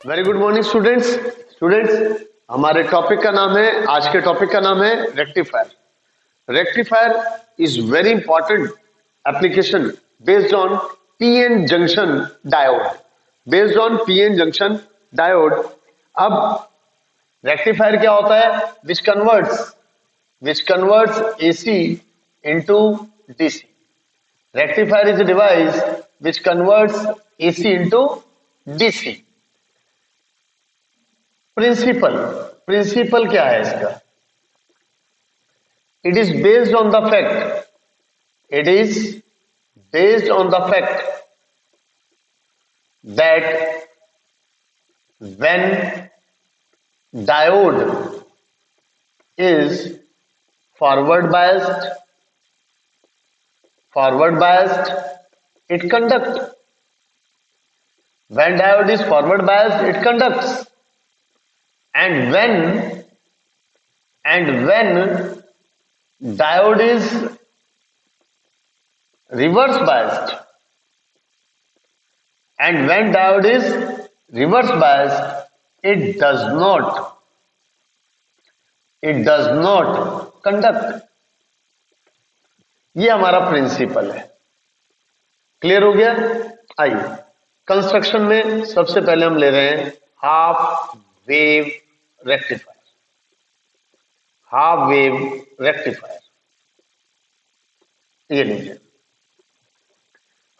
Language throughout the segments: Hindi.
Very good morning students. हमारे टॉपिक का नाम है, आज के टॉपिक का नाम है rectifier. Rectifier is very important application based on PN junction diode. अब रेक्टिफायर क्या होता है? Which converts AC into DC. Rectifier is a device which converts AC into DC. Principle क्या है इसका? It is based on the fact that when diode is forward biased, it conducts. When diode is forward biased, it conducts. And when diode is reverse biased, it does not conduct. ये हमारा प्रिंसिपल है। क्लियर हो गया? आइए, कंस्ट्रक्शन में सबसे पहले हम ले रहे हैं हाफ वेव रेक्टिफायर। ये लीजिए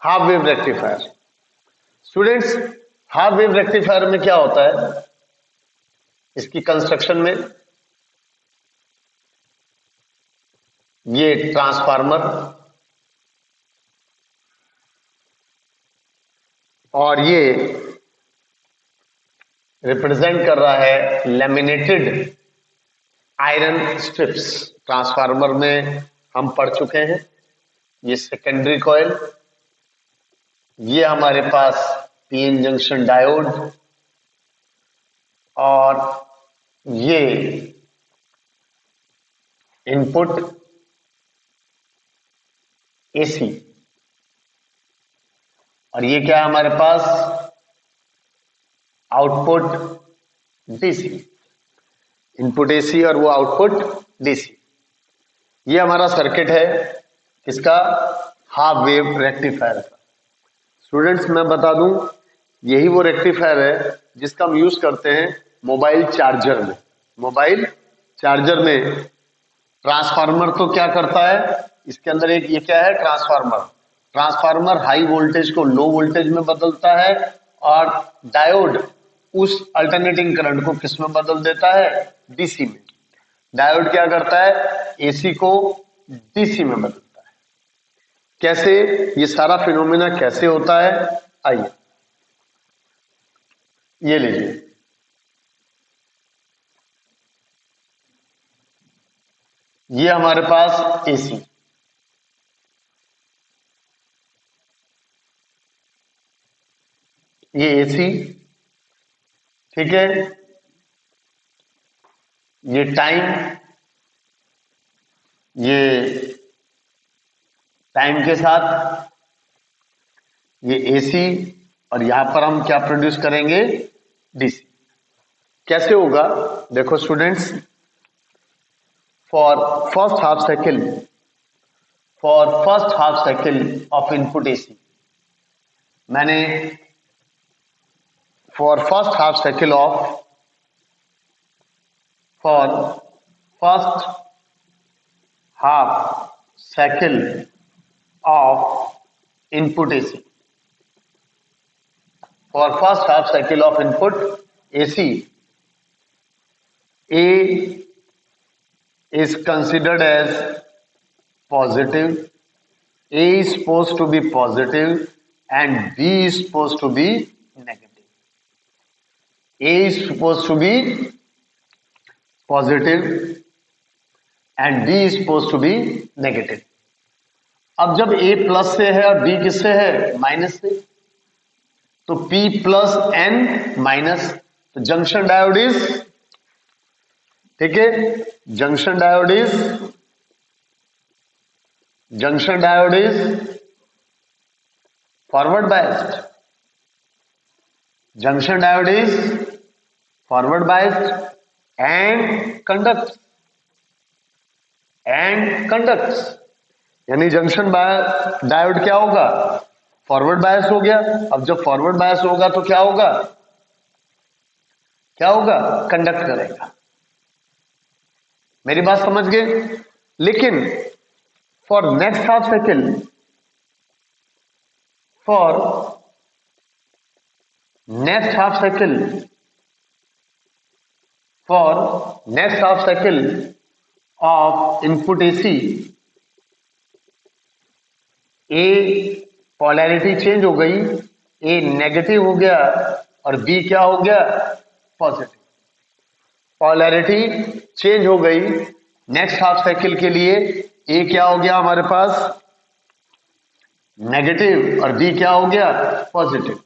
half wave rectifier. Students, half wave rectifier में क्या होता है? इसकी कंस्ट्रक्शन में ये ट्रांसफार्मर और ये रिप्रेजेंट कर रहा है लैमिनेटेड आयरन स्ट्रिप्स। ट्रांसफार्मर में हम पढ़ चुके हैं। ये सेकेंडरी कॉइल, ये हमारे पास पीएन जंक्शन डायोड और ये इनपुट एसी और ये क्या है हमारे पास? Output DC. इनपुट एसी और वो आउटपुट डीसी। ये हमारा सर्किट है किसका? हाफ वेव रेक्टिफायर का। स्टूडेंट्स, मैं बता दूं, यही वो रेक्टिफायर है जिसका हम यूज करते हैं मोबाइल चार्जर में। ट्रांसफार्मर तो क्या करता है? इसके अंदर एक ये क्या है? ट्रांसफार्मर हाई वोल्टेज को लो वोल्टेज में बदलता है और डायोड उस अल्टरनेटिंग करंट को किस में बदल देता है? डीसी में। डायोड क्या करता है? एसी को डीसी में बदलता है। कैसे? ये सारा फिनोमेना कैसे होता है? आइए, ये लीजिए, ये हमारे पास एसी, ये एसी, ठीक है। ये टाइम के साथ ये एसी और यहां पर हम क्या प्रोड्यूस करेंगे? डीसी। कैसे होगा? देखो students, for first half cycle of input AC, मैंने for first half cycle of input AC. For first half cycle of input AC, A is considered as positive, A is supposed to be positive and B is supposed to be negative. A is supposed to be positive and B is supposed to be negative. अब जब A प्लस से है और B किससे है? माइनस से, तो P प्लस N माइनस, तो जंक्शन डायोड इज, ठीक है, junction diode is forward biased, junction diode is forward biased and conducts, यानी जंक्शन डायोड क्या होगा, फॉरवर्ड बायस हो गया। अब जब फॉरवर्ड बायस होगा तो क्या होगा, कंडक्ट करेगा। मेरी बात समझ गए? लेकिन for next half cycle, for next half cycle of input AC, A polarity change हो गई, A नेगेटिव हो गया और B क्या हो गया, पॉजिटिव। पोलैरिटी चेंज हो गई, नेक्स्ट हाफ साइकिल के लिए A क्या हो गया हमारे पास, नेगेटिव, और B क्या हो गया, पॉजिटिव।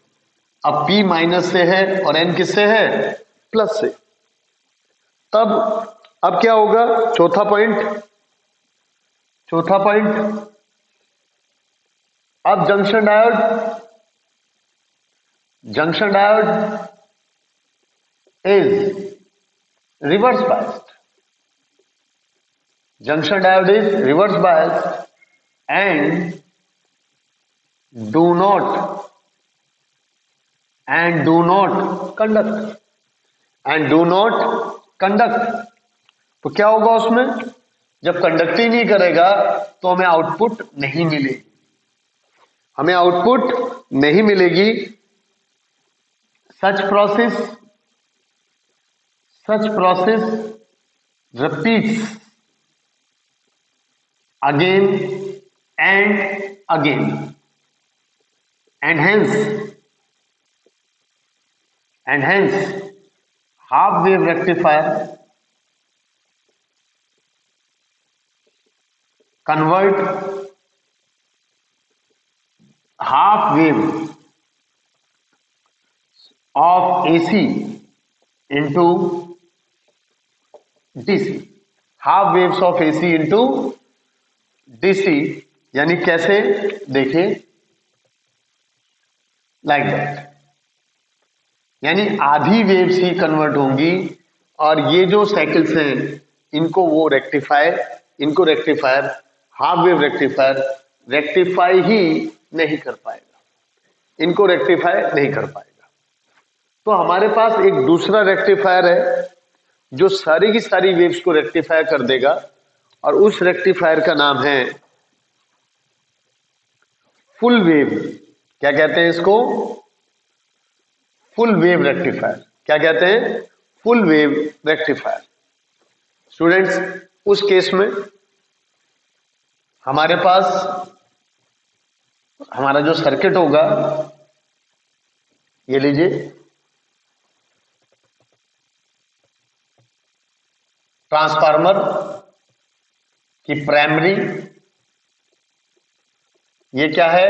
अब P माइनस से है और N किससे है, प्लस से। तब अब क्या होगा, चौथा पॉइंट, अब junction diode is reverse biased, and do not conduct. तो क्या होगा उसमें, जब कंडक्ट ही नहीं करेगा तो हमें आउटपुट नहीं मिलेगी, सच process repeats again and again, and hence half wave rectifier convert half wave of AC into DC, half waves of AC into DC, यानी कैसे, देखिए लाइक दैट, यानी आधी वेव्स ही कन्वर्ट होंगी और ये जो साइकिल्स हैं इनको रेक्टिफायर हाफ वेव रेक्टिफाई ही नहीं कर पाएगा, तो हमारे पास एक दूसरा रेक्टिफायर है जो सारी की सारी वेव्स को रेक्टिफाई कर देगा, और उस रेक्टिफायर का नाम है फुल वेव। क्या कहते हैं इसको, फुल वेव रेक्टिफायर। क्या कहते हैं, फुल वेव रेक्टिफायर। स्टूडेंट्स, उस केस में हमारे पास हमारा जो सर्किट होगा, ये लीजिए, ट्रांसफार्मर की प्राइमरी, ये क्या है,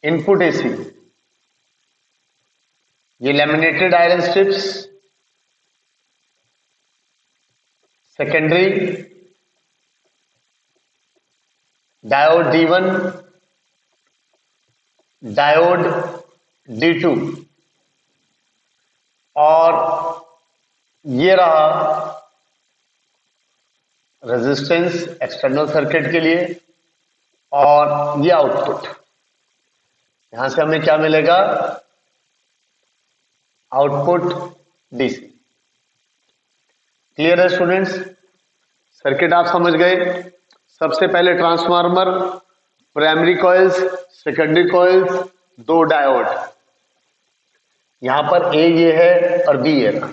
इनपुट एसी, ये laminated iron strips, secondary diode D1, diode D2, और ये रहा रेजिस्टेंस एक्सटर्नल सर्किट के लिए, और ये आउटपुट। यहां से हमें क्या मिलेगा, आउटपुट DC। क्लियर है स्टूडेंट्स, सर्किट आप समझ गए। सबसे पहले transformer, primary coils, secondary coils, दो डायोड, यहां पर A ये है और B ये रहा।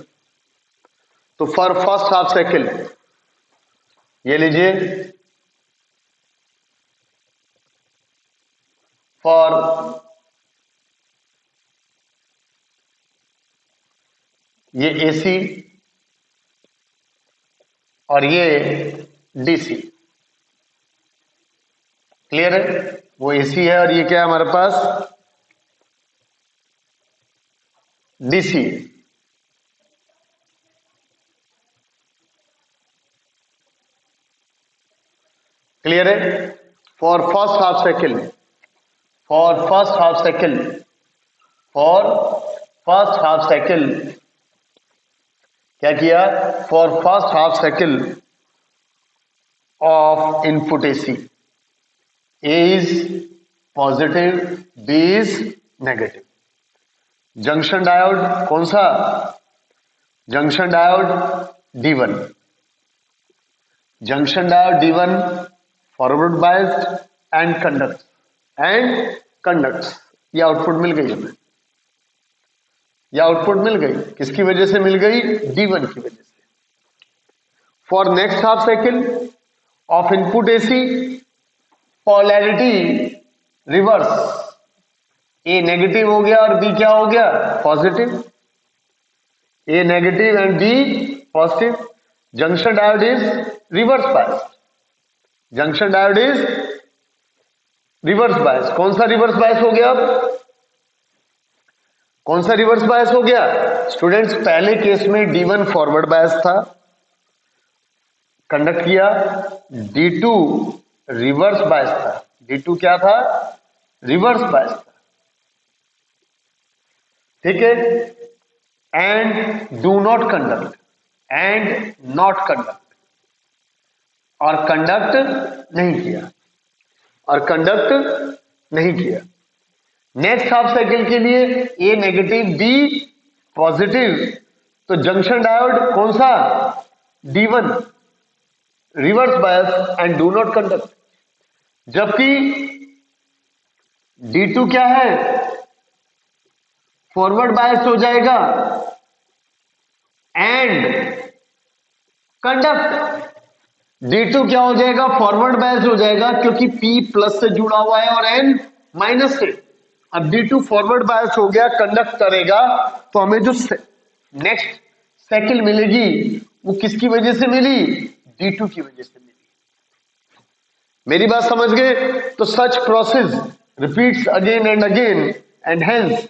तो फॉर फर्स्ट हाफ साइकिल ये लीजिए, फॉर ये AC और ये DC। क्लियर है, वो AC है और ये क्या है हमारे पास, DC। क्लियर है, for first half cycle for first half cycle, क्या किया, for first half cycle of input AC, A is positive, B is negative. Junction diode कौन सा, junction diode D1, junction diode D1 forward biased and conducts. ये आउटपुट मिल गई हमें, ये आउटपुट मिल गई, किसकी वजह से मिल गई, D1 की वजह से। For next half cycle of input AC, polarity reverse, A negative हो गया और बी क्या हो गया, positive, A negative and B positive. Junction diode is reverse biased, junction diode is reverse bias. कौन सा रिवर्स बायस हो गया, अब कौन सा रिवर्स बायस हो गया स्टूडेंट्स, पहले केस में D1 फॉरवर्ड बायस था, कंडक्ट किया, D2 रिवर्स बायस था, D2 क्या था, रिवर्स बायस था, ठीक है। And do not conduct, and not conduct, और कंडक्ट नहीं किया, और कंडक्ट नहीं किया। नेक्स्ट हाफ साइकिल के लिए ए नेगेटिव बी पॉजिटिव, तो जंक्शन डायोड कौन सा, D1 reverse bias and do not conduct, जबकि D2 क्या है, फॉरवर्ड बायस हो जाएगा एंड कंडक्ट। D2 क्या हो जाएगा, फॉरवर्ड बायस हो जाएगा, क्योंकि P प्लस से जुड़ा हुआ है और N माइनस से। अब D2 फॉरवर्ड बायस हो गया, कंडक्ट करेगा, तो हमें जो नेक्स्ट साइकिल मिलेगी वो किसकी वजह से मिली, D2 की वजह से मिली। मेरी बात समझ गए, तो सच process repeats again and hence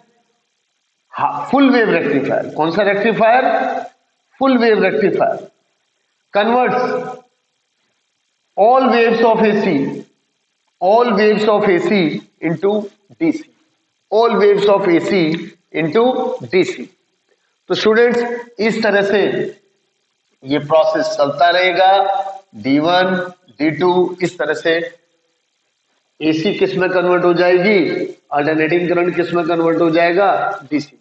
full wave rectifier, कौन सा rectifier, full wave rectifier, converts all waves of AC into DC, all waves of AC into DC। तो स्टूडेंट्स इस तरह से ये प्रोसेस चलता रहेगा, D1 D2 इस तरह से AC किस में कन्वर्ट हो जाएगी, अल्टरनेटिंग करंट किस में कन्वर्ट हो जाएगा, DC।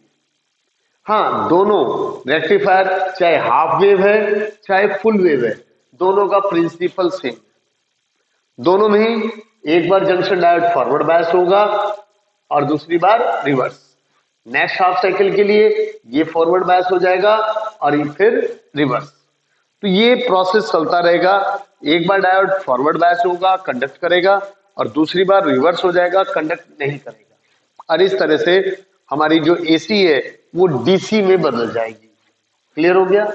हाँ, दोनों रेक्टिफायर चाहे हाफ वेव है चाहे फुल वेव है, दोनों का प्रिंसिपल सेम, दोनों में ही एक बार जंक्शन डायोड फॉरवर्ड बायस होगा और दूसरी बार रिवर्स। नेक्स्ट हाफ साइकिल के लिए ये फॉरवर्ड बायस हो जाएगा और ये फिर रिवर्स। तो ये प्रोसेस चलता रहेगा, एक बार डायोड फॉरवर्ड बायस होगा, कंडक्ट करेगा, और दूसरी बार रिवर्स हो जाएगा, कंडक्ट नहीं करेगा, और इस तरह से हमारी जो एसी है वो डीसी में बदल जाएगी। क्लियर हो गया?